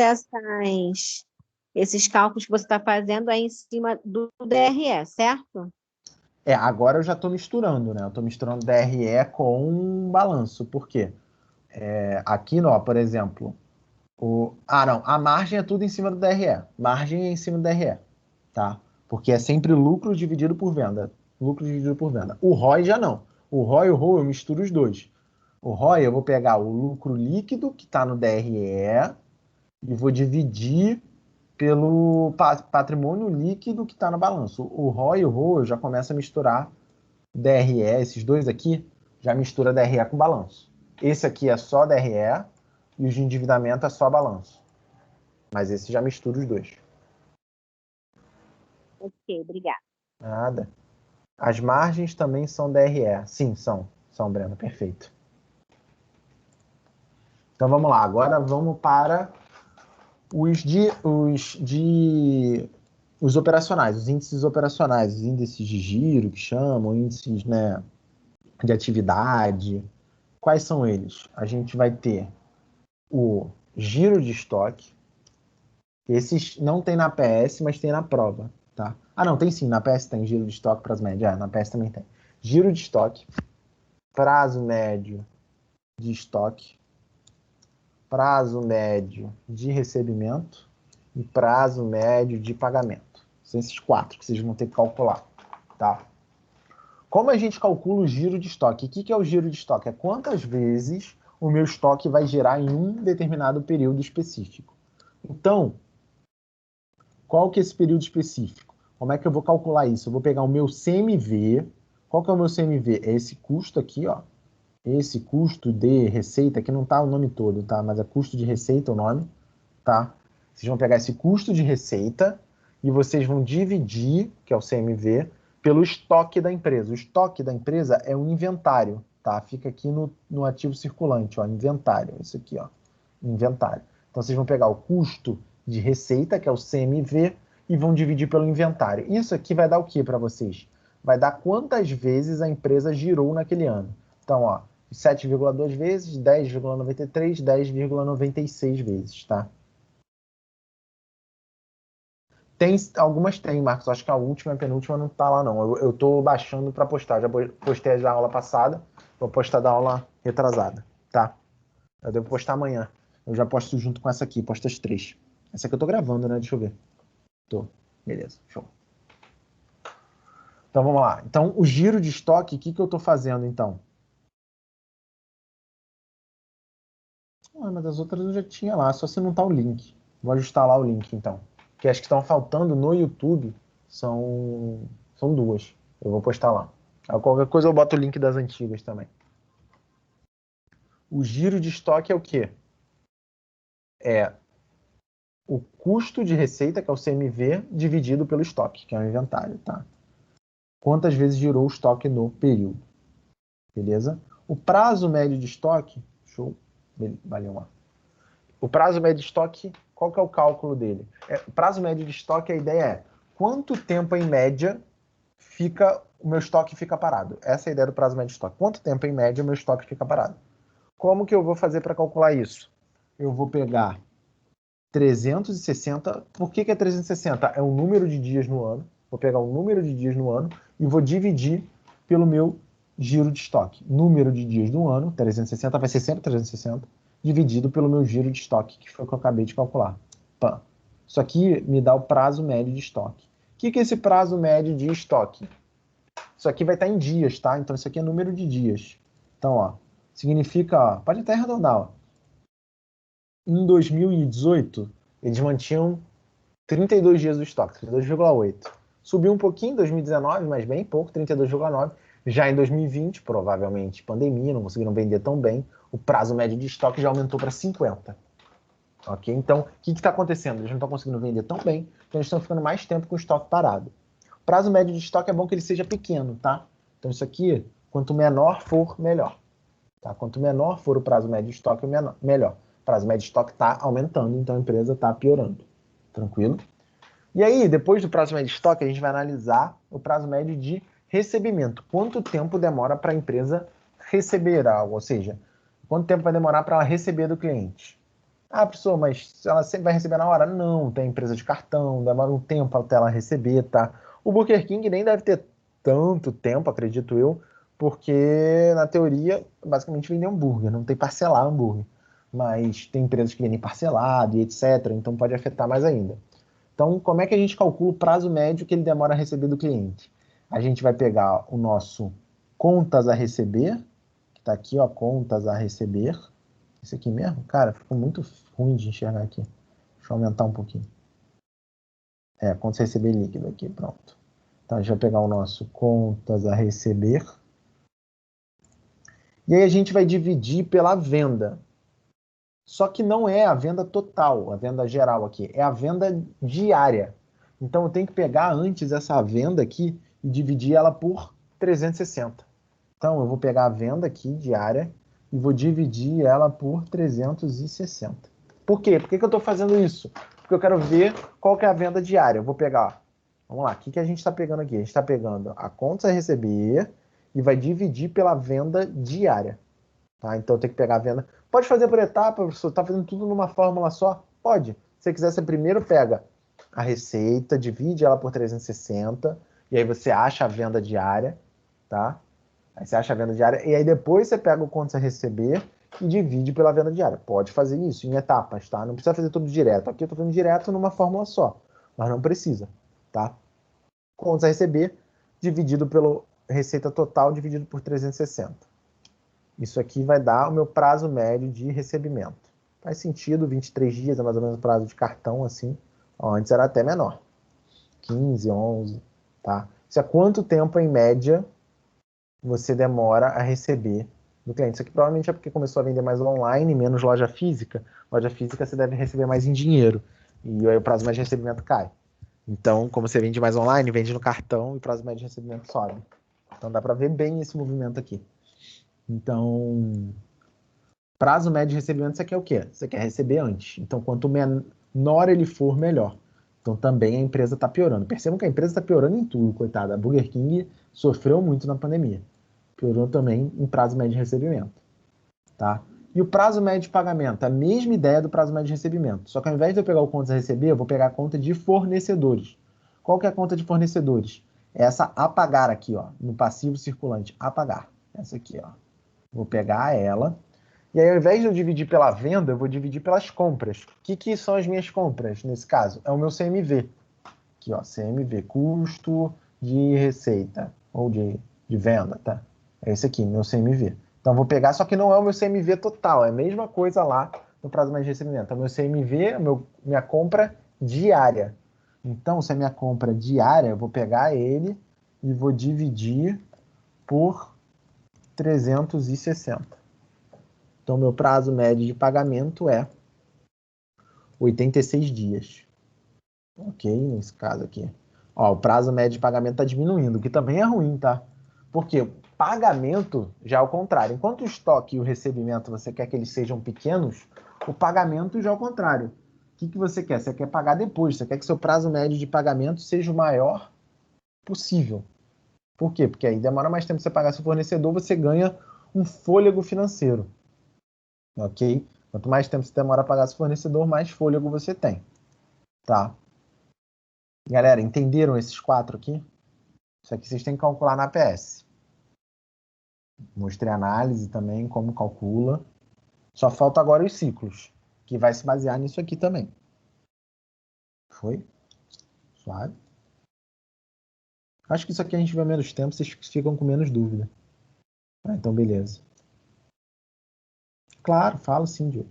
esses cálculos que você está fazendo é em cima do DRE, certo? Agora eu já estou misturando, né? Eu estou misturando DRE com balanço. Por quê? Aqui, ó, por exemplo, a margem é tudo em cima do DRE. Margem é em cima do DRE, tá? Porque é sempre lucro dividido por venda. Lucro dividido por venda. O ROI já não. O ROI e o ROE eu misturo os dois. O ROI eu vou pegar o lucro líquido que está no DRE e vou dividir pelo patrimônio líquido que está no balanço. O ROI e o ROE eu já começo a misturar DRE. Esses dois aqui já mistura DRE com balanço. Esse aqui é só DRE e o de endividamento é só balanço. Mas esse já mistura os dois. Ok, obrigada. Nada. As margens também são DRE. Sim, são. São, Breno, perfeito. Então vamos lá. Agora vamos para os operacionais, os índices operacionais, os índices de giro, que chamam, índices, né, de atividade. Quais são eles? A gente vai ter o giro de estoque. Esses não tem na PS, mas tem na prova, tá? Ah, não, tem sim. Na PS tem giro de estoque, prazo médio. Na PS também tem. Giro de estoque, prazo médio de estoque, prazo médio de recebimento e prazo médio de pagamento. São esses 4 que vocês vão ter que calcular, tá? Como a gente calcula o giro de estoque? O que é o giro de estoque? É quantas vezes o meu estoque vai girar em um determinado período específico. Então, qual que é esse período específico? Como é que eu vou calcular isso? Eu vou pegar o meu CMV. Qual que é o meu CMV? É esse custo aqui, ó. Esse custo de receita, aqui não tá o nome todo, tá? Mas é custo de receita o nome, tá? Vocês vão pegar esse custo de receita e vocês vão dividir, que é o CMV, pelo estoque da empresa. O estoque da empresa é o inventário, tá? Fica aqui no ativo circulante, ó, inventário. Isso aqui, ó, inventário. Então vocês vão pegar o custo de receita, que é o CMV, e vão dividir pelo inventário. Isso aqui vai dar o que para vocês? Vai dar quantas vezes a empresa girou naquele ano. Então, ó, 7,2 vezes, 10,93, 10,96 vezes, tá? Algumas tem, Marcos. Acho que a última e a penúltima não tá lá, não. Eu tô baixando para postar. Já postei da aula passada, vou postar da aula retrasada, tá? Eu devo postar amanhã. Eu já posto junto com essa aqui, posto as 3. Essa aqui eu tô gravando, né? Deixa eu ver. Tô. Beleza, show. Então, vamos lá. Então, o giro de estoque, o que eu tô fazendo, então? Mas as outras eu já tinha lá, só se não tá o link. Vou ajustar lá o link, então. Porque as que estão faltando no YouTube são 2. Eu vou postar lá. Qualquer coisa eu boto o link das antigas também. O giro de estoque é o quê? É o custo de receita, que é o CMV, dividido pelo estoque, que é o inventário, tá? Quantas vezes girou o estoque no período. Beleza? O prazo médio de estoque, show, valeu lá. O prazo médio de estoque, qual que é o cálculo dele? O prazo médio de estoque, a ideia é quanto tempo, em média, o meu estoque fica parado. Essa é a ideia do prazo médio de estoque. Quanto tempo, em média, o meu estoque fica parado? Como que eu vou fazer para calcular isso? Eu vou pegar 360. Por que é 360? É o número de dias no ano. Vou pegar o número de dias no ano e vou dividir pelo meu giro de estoque. Número de dias do ano, 360, vai ser sempre 360, dividido pelo meu giro de estoque, que foi o que eu acabei de calcular. Pã. Isso aqui me dá o prazo médio de estoque. O que é esse prazo médio de estoque? Isso aqui vai estar em dias, tá? Então, isso aqui é número de dias. Então, ó, significa, ó, pode até arredondar, ó. Em 2018, eles mantinham 32 dias do estoque, 32,8. Subiu um pouquinho em 2019, mas bem pouco, 32,9. Já em 2020, provavelmente pandemia, não conseguiram vender tão bem, o prazo médio de estoque já aumentou para 50. Ok? Então, o que está acontecendo? Eles não estão conseguindo vender tão bem, então eles estão ficando mais tempo com o estoque parado. O prazo médio de estoque é bom que ele seja pequeno, tá? Então, isso aqui, quanto menor for, melhor. Tá? Quanto menor for o prazo médio de estoque, melhor. O prazo médio de estoque está aumentando, então a empresa está piorando. Tranquilo? E aí, depois do prazo médio de estoque, a gente vai analisar o prazo médio de recebimento. Quanto tempo demora para a empresa receber algo? Ou seja, quanto tempo vai demorar para ela receber do cliente? Ah, professor, mas ela sempre vai receber na hora? Não, tem empresa de cartão, demora um tempo até ela receber, tá? O Burger King nem deve ter tanto tempo, acredito eu, porque, na teoria, basicamente vende hambúrguer, não tem parcelar hambúrguer. Mas tem empresas que vendem parcelado e etc., então pode afetar mais ainda. Então, como é que a gente calcula o prazo médio que ele demora a receber do cliente? A gente vai pegar o nosso contas a receber, que está aqui, ó, contas a receber. Esse aqui mesmo? Cara, ficou muito ruim de enxergar aqui. Deixa eu aumentar um pouquinho. Contas a receber líquido aqui, pronto. Então, a gente vai pegar o nosso contas a receber. E aí a gente vai dividir pela venda. Só que não é a venda total, a venda geral aqui. É a venda diária. Então, eu tenho que pegar antes essa venda aqui e dividir ela por 360. Então, eu vou pegar a venda aqui diária e vou dividir ela por 360. Por quê? Por que eu estou fazendo isso? Porque eu quero ver qual que é a venda diária. Eu vou pegar, vamos lá, o que a gente está pegando aqui? A gente está pegando a conta a receber e vai dividir pela venda diária. Tá? Então, eu tenho que pegar a venda. Pode fazer por etapa, professor? Está fazendo tudo numa fórmula só? Pode. Se você quiser, você primeiro pega a receita, divide ela por 360, e aí você acha a venda diária, tá? Aí você acha a venda diária, e aí depois você pega o quanto você receber e divide pela venda diária. Pode fazer isso em etapas, tá? Não precisa fazer tudo direto. Aqui eu estou fazendo direto numa fórmula só, mas não precisa, tá? Quanto a receber dividido pela receita total dividido por 360. Isso aqui vai dar o meu prazo médio de recebimento. Faz sentido, 23 dias é mais ou menos o prazo de cartão, assim. Ó, antes era até menor. 15, 11, tá? Isso é quanto tempo, em média, você demora a receber do cliente. Isso aqui provavelmente é porque começou a vender mais online, menos loja física. Loja física você deve receber mais em dinheiro. E aí o prazo médio de recebimento cai. Então, como você vende mais online, vende no cartão e o prazo médio de recebimento sobe. Então dá para ver bem esse movimento aqui. Então, prazo médio de recebimento, você quer o quê? Você quer receber antes. Então, quanto menor ele for, melhor. Então, também a empresa está piorando. Percebam que a empresa está piorando em tudo, coitada. A Burger King sofreu muito na pandemia. Piorou também em prazo médio de recebimento. Tá? E o prazo médio de pagamento? A mesma ideia do prazo médio de recebimento. Só que ao invés de eu pegar o contas a receber, eu vou pegar a conta de fornecedores. Qual que é a conta de fornecedores? Essa a pagar aqui, ó, no passivo circulante. A pagar. Essa aqui, ó. Vou pegar ela. E aí, ao invés de eu dividir pela venda, eu vou dividir pelas compras. O que são as minhas compras, nesse caso? É o meu CMV. Aqui, ó, CMV, custo de receita, ou de venda, tá? É esse aqui, meu CMV. Então, eu vou pegar, só que não é o meu CMV total, é a mesma coisa lá no prazo médio de recebimento. É o meu CMV, minha compra diária. Então, se é minha compra diária, eu vou pegar ele e vou dividir por 360. Então, meu prazo médio de pagamento é 86 dias. Ok? Nesse caso aqui. Ó, o prazo médio de pagamento está diminuindo, o que também é ruim, tá? Porque o pagamento já é o contrário. Enquanto o estoque e o recebimento você quer que eles sejam pequenos, o pagamento já é o contrário. O que você quer? Você quer pagar depois. Você quer que seu prazo médio de pagamento seja o maior possível. Por quê? Porque aí demora mais tempo você pagar seu fornecedor, você ganha um fôlego financeiro. Ok? Quanto mais tempo você demora a pagar seu fornecedor, mais fôlego você tem. Tá? Galera, entenderam esses 4 aqui? Isso aqui vocês têm que calcular na APS. Mostrei a análise também, como calcula. Só falta agora os ciclos, que vai se basear nisso aqui também. Foi? Suave? Acho que isso aqui a gente vê menos tempo, vocês ficam com menos dúvida. Então, beleza. Claro, falo sim, Diogo.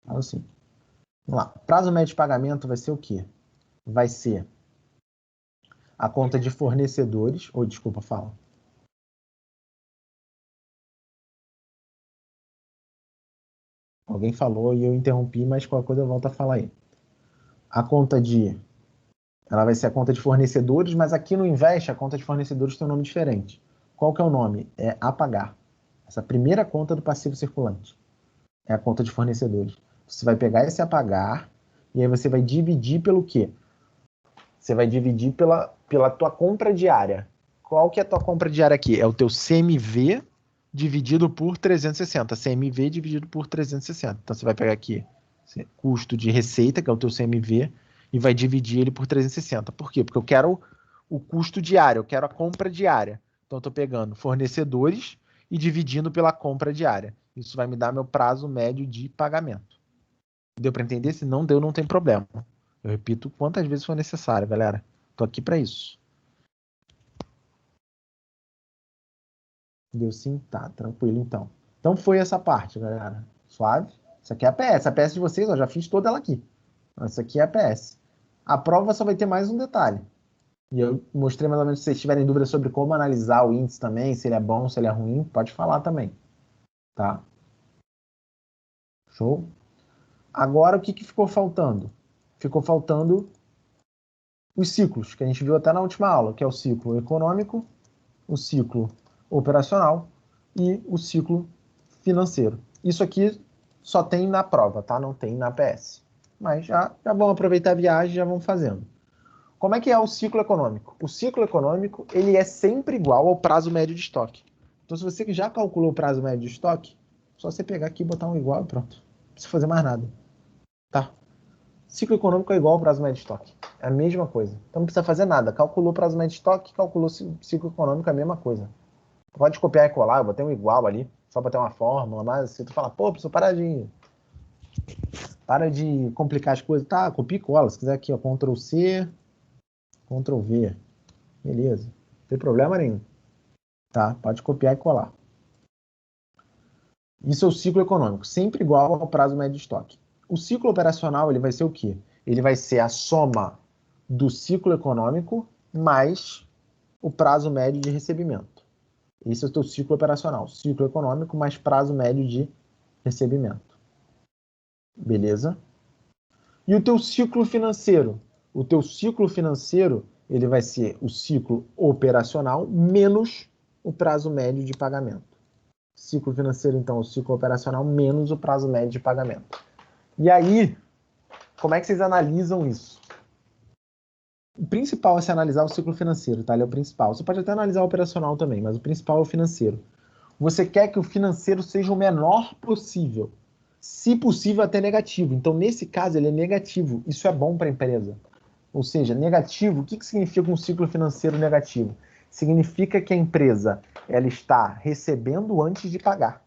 Falo sim. Vamos lá. Prazo médio de pagamento vai ser o quê? Vai ser a conta de fornecedores, ou desculpa, fala. Alguém falou e eu interrompi, mas qualquer coisa eu volto a falar aí. A conta de... Ela vai ser a conta de fornecedores, mas aqui no Invest a conta de fornecedores tem um nome diferente. Qual que é o nome? É a pagar. Essa primeira conta do passivo circulante é a conta de fornecedores. Você vai pegar esse a pagar e aí você vai dividir pelo quê? Você vai dividir pela tua compra diária. Qual que é a tua compra diária aqui? É o teu CMV dividido por 360. CMV dividido por 360. Então você vai pegar aqui custo de receita, que é o teu CMV, e vai dividir ele por 360. Por quê? Porque eu quero o custo diário, eu quero a compra diária. Então eu estou pegando fornecedores e dividindo pela compra diária. Isso vai me dar meu prazo médio de pagamento. Deu para entender? Se não deu, não tem problema. Eu repito quantas vezes for necessário, galera. Tô aqui para isso. Deu sim? Tá, tranquilo então. Então foi essa parte, galera. Suave? Isso aqui é a PS. A PS de vocês, ó, já fiz toda ela aqui. Essa aqui é a PS. A prova só vai ter mais um detalhe. E eu mostrei mais ou menos, se vocês tiverem dúvida sobre como analisar o índice também, se ele é bom, se ele é ruim, pode falar também. Tá? Show? Agora, o que ficou faltando? Ficou faltando os ciclos, que a gente viu até na última aula, que é o ciclo econômico, o ciclo operacional e o ciclo financeiro. Isso aqui só tem na prova, tá? Não tem na PS. Mas já vamos aproveitar a viagem e já vamos fazendo. Como é que é o ciclo econômico? O ciclo econômico, ele é sempre igual ao prazo médio de estoque. Então, se você já calculou o prazo médio de estoque, só você pegar aqui e botar um igual e pronto. Não precisa fazer mais nada. Tá? Ciclo econômico é igual ao prazo médio de estoque. É a mesma coisa. Então, não precisa fazer nada. Calculou o prazo médio de estoque, calculou o ciclo econômico, é a mesma coisa. Pode copiar e colar, eu botei um igual ali, só para ter uma fórmula, mas se tu fala, pô, professor, para de complicar as coisas. Tá, copia e cola. Se quiser aqui, ó, Ctrl C, Ctrl V. Beleza. Não tem problema nenhum. Tá? Pode copiar e colar. Isso é o ciclo econômico, sempre igual ao prazo médio de estoque. O ciclo operacional, ele vai ser o quê? Ele vai ser a soma do ciclo econômico mais o prazo médio de recebimento. Esse é o teu ciclo operacional. Ciclo econômico mais prazo médio de recebimento. Beleza? E o teu ciclo financeiro? O teu ciclo financeiro, ele vai ser o ciclo operacional menos o prazo médio de pagamento. Ciclo financeiro, então, o ciclo operacional menos o prazo médio de pagamento. E aí, como é que vocês analisam isso? O principal é se analisar o ciclo financeiro, tá? Ele é o principal. Você pode até analisar o operacional também, mas o principal é o financeiro. Você quer que o financeiro seja o menor possível. Se possível, até negativo. Então, nesse caso, ele é negativo. Isso é bom para a empresa. Ou seja, negativo, o que significa um ciclo financeiro negativo? Significa que a empresa ela está recebendo antes de pagar,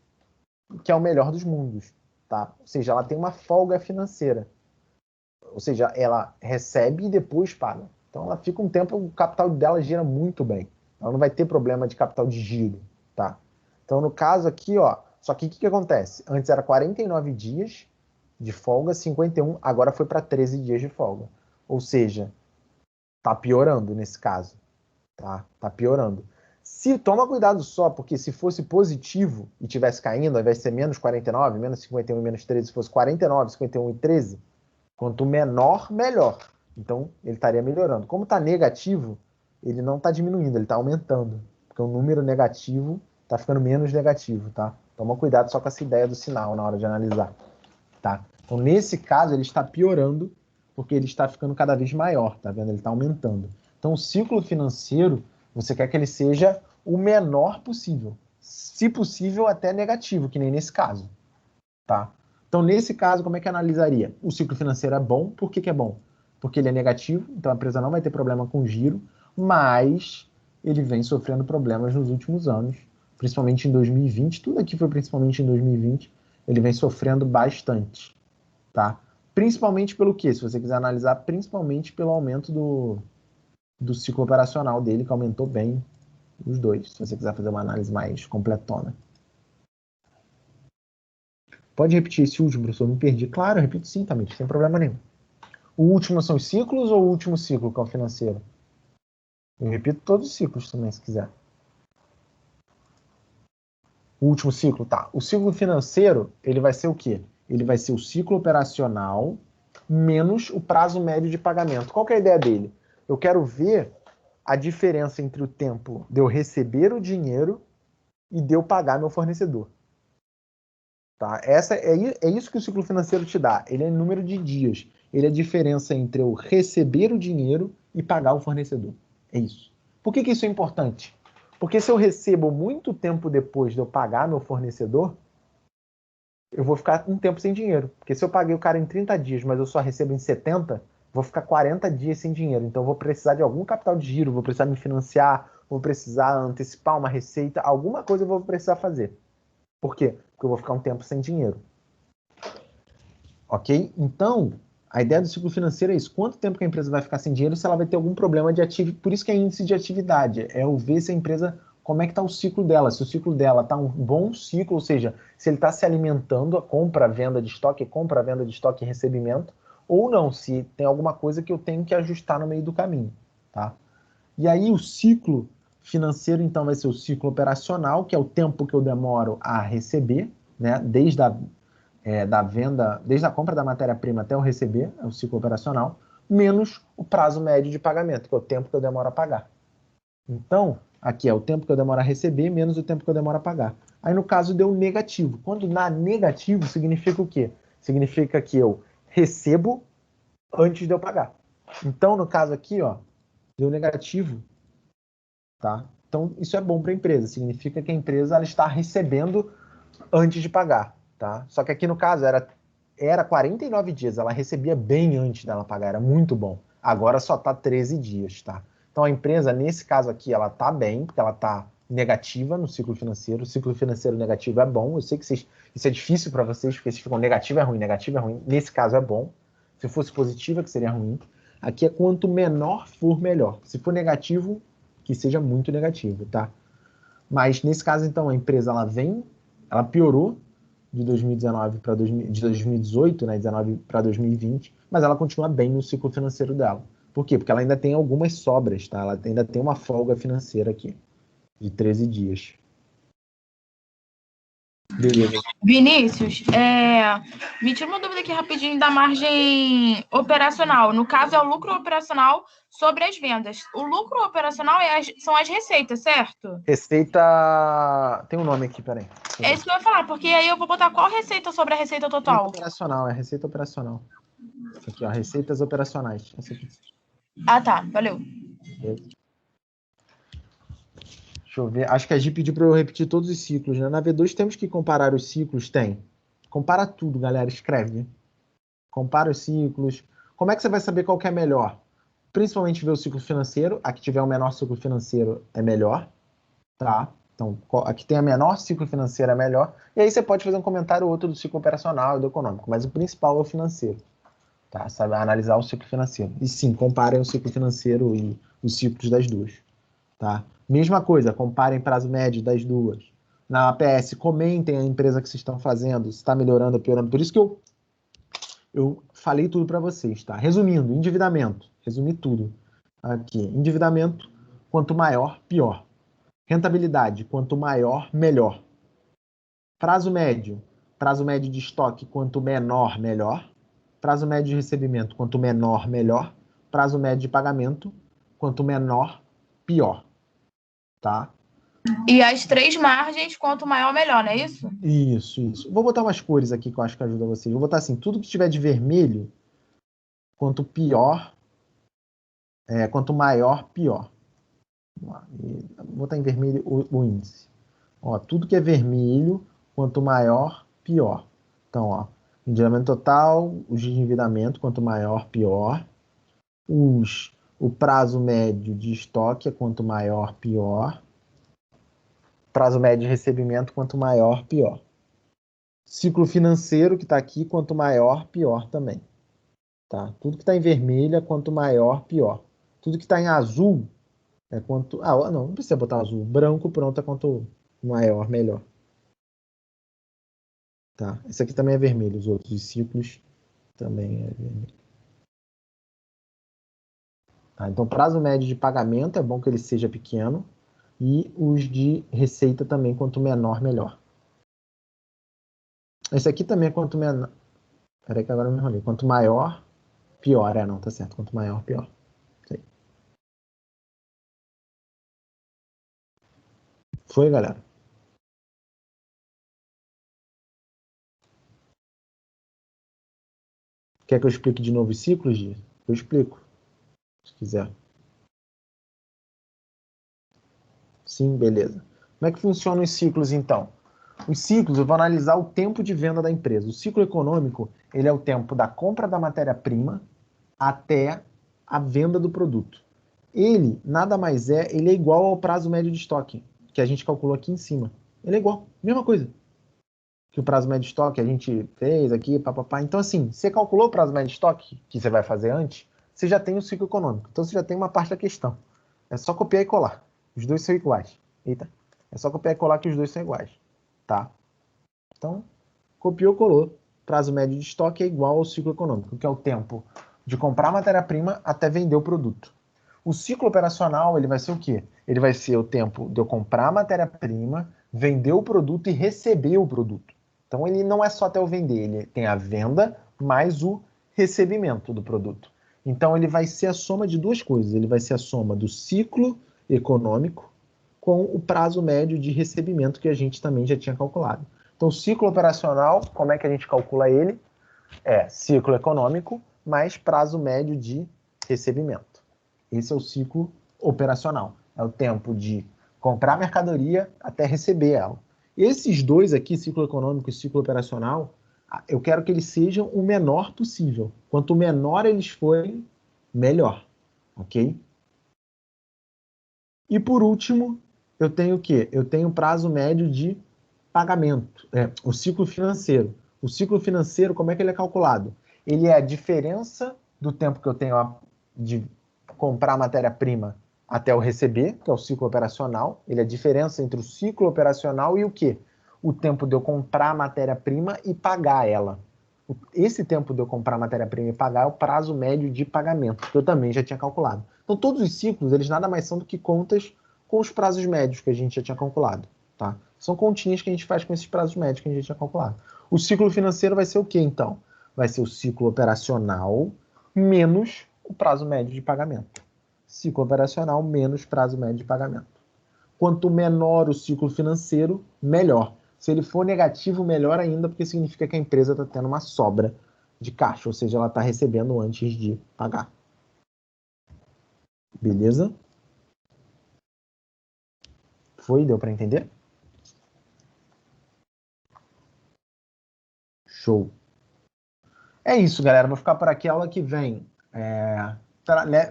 que é o melhor dos mundos. Tá? Ou seja, ela tem uma folga financeira. Ou seja, ela recebe e depois paga. Então, ela fica um tempo, o capital dela gira muito bem. Ela não vai ter problema de capital de giro. Tá? Então, no caso aqui, ó, só que o que acontece? Antes era 49 dias de folga, 51, agora foi para 13 dias de folga. Ou seja, tá piorando nesse caso. Tá piorando. Toma cuidado só, porque se fosse positivo e tivesse caindo, ao invés de ser menos 49, menos 51 e menos 13, se fosse 49, 51 e 13, quanto menor, melhor. Então, ele estaria melhorando. Como está negativo, ele não está diminuindo, ele está aumentando. Porque o número negativo está ficando menos negativo, tá? Toma cuidado só com essa ideia do sinal na hora de analisar, tá? Então, nesse caso, ele está piorando, porque ele está ficando cada vez maior, tá vendo? Ele está aumentando. Então, o ciclo financeiro, você quer que ele seja o menor possível. Se possível, até negativo, que nem nesse caso, tá? Então, nesse caso, como é que analisaria? O ciclo financeiro é bom. Por que é bom? Porque ele é negativo, então a empresa não vai ter problema com giro, mas ele vem sofrendo problemas nos últimos anos, principalmente em 2020. Tudo aqui foi principalmente em 2020. Ele vem sofrendo bastante, tá? Principalmente pelo quê? Se você quiser analisar, principalmente pelo aumento do ciclo operacional dele, que aumentou bem os dois, se você quiser fazer uma análise mais completona. Pode repetir esse último, professor? Me perdi. Claro, eu repito sim, também, sem problema nenhum. O último são os ciclos ou o último ciclo, que é o financeiro? Eu repito todos os ciclos também, se quiser. O último ciclo, tá. O ciclo financeiro, ele vai ser o quê? ele vai ser o ciclo operacional menos o prazo médio de pagamento. Qual que é a ideia dele? Eu quero ver a diferença entre o tempo de eu receber o dinheiro e de eu pagar meu fornecedor. Tá? É isso que o ciclo financeiro te dá. Ele é número de dias. Ele é a diferença entre eu receber o dinheiro e pagar o fornecedor. É isso. Por que isso é importante? Porque se eu recebo muito tempo depois de eu pagar meu fornecedor, eu vou ficar um tempo sem dinheiro. Porque se eu paguei o cara em 30 dias, mas eu só recebo em 70, vou ficar 40 dias sem dinheiro. Então eu vou precisar de algum capital de giro, vou precisar me financiar, vou precisar antecipar uma receita, alguma coisa eu vou precisar fazer. Por quê? Porque eu vou ficar um tempo sem dinheiro. Ok? Então, a ideia do ciclo financeiro é isso. Quanto tempo que a empresa vai ficar sem dinheiro se ela vai ter algum problema de atividade? Por isso que é índice de atividade. É eu ver se a empresa, como é que está o ciclo dela. Se o ciclo dela está um bom ciclo, ou seja, se ele está se alimentando, a compra, venda de estoque, e recebimento, ou não, se tem alguma coisa que eu tenho que ajustar no meio do caminho. Tá? E aí o ciclo financeiro, então, vai ser o ciclo operacional, que é o tempo que eu demoro a receber, né? Desde da venda, desde a compra da matéria-prima até eu receber, é o ciclo operacional, menos o prazo médio de pagamento, que é o tempo que eu demoro a pagar. Então, aqui é o tempo que eu demoro a receber, menos o tempo que eu demoro a pagar. Aí, no caso, deu negativo. Quando dá negativo, significa o quê? Significa que eu recebo antes de eu pagar. Então, no caso aqui, ó, deu negativo, tá? Então, isso é bom para a empresa. Significa que a empresa ela está recebendo antes de pagar, tá? Só que aqui no caso era 49 dias, ela recebia bem antes dela pagar, era muito bom. Agora só tá 13 dias, tá? Então a empresa, nesse caso aqui, ela tá bem, porque ela tá negativa no ciclo financeiro. O ciclo financeiro negativo é bom. Eu sei que isso é difícil para vocês, porque vocês ficam negativo é ruim, negativo é ruim. Nesse caso é bom. Se fosse positivo, é que seria ruim. Aqui é quanto menor for, melhor. Se for negativo, que seja muito negativo, tá? Mas nesse caso, então, a empresa ela piorou de 2019 para de 2018, né, 19 para 2020, mas ela continua bem no ciclo financeiro dela. Por quê? Porque ela ainda tem algumas sobras, tá? Ela ainda tem uma folga financeira aqui de 13 dias. Beleza. Vinícius, me tira uma dúvida aqui rapidinho da margem operacional. No caso, é o lucro operacional sobre as vendas. O lucro operacional são as receitas, certo? Receita... Tem um nome aqui, peraí. É isso que eu ia falar, porque aí eu vou botar qual receita sobre a receita total? Receita operacional, é receita operacional. Isso aqui, ó, receitas operacionais. Essa aqui. Ah, tá. Valeu. Deixa eu ver. Acho que a Gi pediu para eu repetir todos os ciclos, né? Na V2 temos que comparar os ciclos? Tem. Compara tudo, galera. Escreve. Compara os ciclos. Como é que você vai saber qual que é melhor? Principalmente ver o ciclo financeiro. A que tiver o menor ciclo financeiro é melhor. Tá? Então, a que tem a menor ciclo financeiro é melhor. E aí você pode fazer um comentário ou outro do ciclo operacional e do econômico. Mas o principal é o financeiro. Tá? Sabe? Analisar o ciclo financeiro. E sim, comparem o ciclo financeiro e os ciclos das duas. Tá? Mesma coisa, comparem prazo médio das duas. Na APS, comentem a empresa que vocês estão fazendo, se está melhorando ou piorando. Por isso que eu falei tudo para vocês, tá? Resumindo, endividamento. Resumi tudo aqui. Endividamento, quanto maior, pior. Rentabilidade, quanto maior, melhor. Prazo médio de estoque, quanto menor, melhor. Prazo médio de recebimento, quanto menor, melhor. Prazo médio de pagamento, quanto menor, pior. Tá? E as 3 margens, quanto maior, melhor, não é isso? Isso. Vou botar umas cores aqui que eu acho que ajuda vocês. Vou botar assim, tudo que tiver de vermelho, quanto pior, quanto maior, pior. Vou botar em vermelho o índice. Ó, tudo que é vermelho, quanto maior, pior. Então, ó, endividamento total, os de endividamento, quanto maior, pior. O prazo médio de estoque é quanto maior, pior. Prazo médio de recebimento, quanto maior, pior. Ciclo financeiro, que está aqui, quanto maior, pior também. Tá? Tudo que está em vermelho é quanto maior, pior. Tudo que está em azul é quanto... não precisa botar azul. Branco, pronto, é quanto maior, melhor. Tá? Esse aqui também é vermelho, os outros. Os ciclos também é vermelho. Tá? Então, prazo médio de pagamento, é bom que ele seja pequeno. E os de receita também, quanto menor, melhor. Esse aqui também é quanto menor. Peraí que agora eu me enrolei. Quanto maior, pior. Não, tá certo. Quanto maior, pior. Isso aí. Foi, galera? Quer que eu explique de novo os ciclos, Gi? Eu explico, se quiser. Sim, beleza. Como é que funcionam os ciclos, então? Os ciclos, eu vou analisar o tempo de venda da empresa. O ciclo econômico, ele é o tempo da compra da matéria-prima até a venda do produto. Ele, nada mais ele é igual ao prazo médio de estoque, que a gente calculou aqui em cima. Ele é igual, mesma coisa que o prazo médio de estoque a gente fez aqui, papapá. Então, assim, você calculou o prazo médio de estoque, que você vai fazer antes, você já tem o ciclo econômico. Então, você já tem uma parte da questão. É só copiar e colar. Os dois são iguais. Eita. É só copiar e colar que os dois são iguais. Tá? Então, copiou, colou. Prazo médio de estoque é igual ao ciclo econômico, que é o tempo de comprar a matéria-prima até vender o produto. O ciclo operacional, ele vai ser o quê? Ele vai ser o tempo de eu comprar a matéria-prima, vender o produto e receber o produto. Então, ele não é só até eu vender, ele tem a venda mais o recebimento do produto. Então, ele vai ser a soma de duas coisas. Ele vai ser a soma do ciclo econômico com o prazo médio de recebimento que a gente também já tinha calculado. Então, o ciclo operacional, como é que a gente calcula ele? É ciclo econômico mais prazo médio de recebimento. Esse é o ciclo operacional. É o tempo de comprar a mercadoria até receber ela. Esses dois aqui, ciclo econômico e ciclo operacional, eu quero que eles sejam o menor possível. Quanto menor eles forem, melhor. Ok? E por último, eu tenho o quê? Eu tenho o prazo médio de pagamento, o ciclo financeiro. O ciclo financeiro, como é que ele é calculado? Ele é a diferença do tempo que eu tenho de comprar matéria-prima até eu receber, que é o ciclo operacional. Ele é a diferença entre o ciclo operacional e o quê? O tempo de eu comprar a matéria-prima e pagar ela. Esse tempo de eu comprar a matéria-prima e pagar é o prazo médio de pagamento, que eu também já tinha calculado. Então, todos os ciclos, eles nada mais são do que contas com os prazos médios que a gente já tinha calculado. Tá? São continhas que a gente faz com esses prazos médios que a gente já tinha calculado. O ciclo financeiro vai ser o quê, então? Vai ser o ciclo operacional menos o prazo médio de pagamento. Ciclo operacional menos prazo médio de pagamento. Quanto menor o ciclo financeiro, melhor. Se ele for negativo, melhor ainda, porque significa que a empresa está tendo uma sobra de caixa, ou seja, ela está recebendo antes de pagar. Beleza? Foi? Deu para entender? Show. É isso, galera. Vou ficar por aqui. A aula que vem.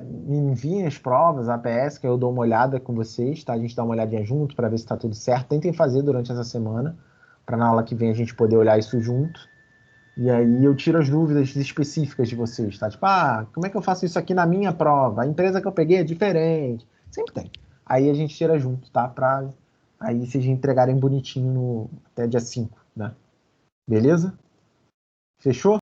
Me enviem as provas, a APS, que eu dou uma olhada com vocês, tá? A gente dá uma olhadinha junto para ver se está tudo certo. Tentem fazer durante essa semana, para na aula que vem a gente poder olhar isso junto. E aí eu tiro as dúvidas específicas de vocês, tá? Tipo, como é que eu faço isso aqui na minha prova? A empresa que eu peguei é diferente. Sempre tem. Aí a gente tira junto, tá? Pra aí vocês entregarem bonitinho até dia 5, né? Beleza? Fechou?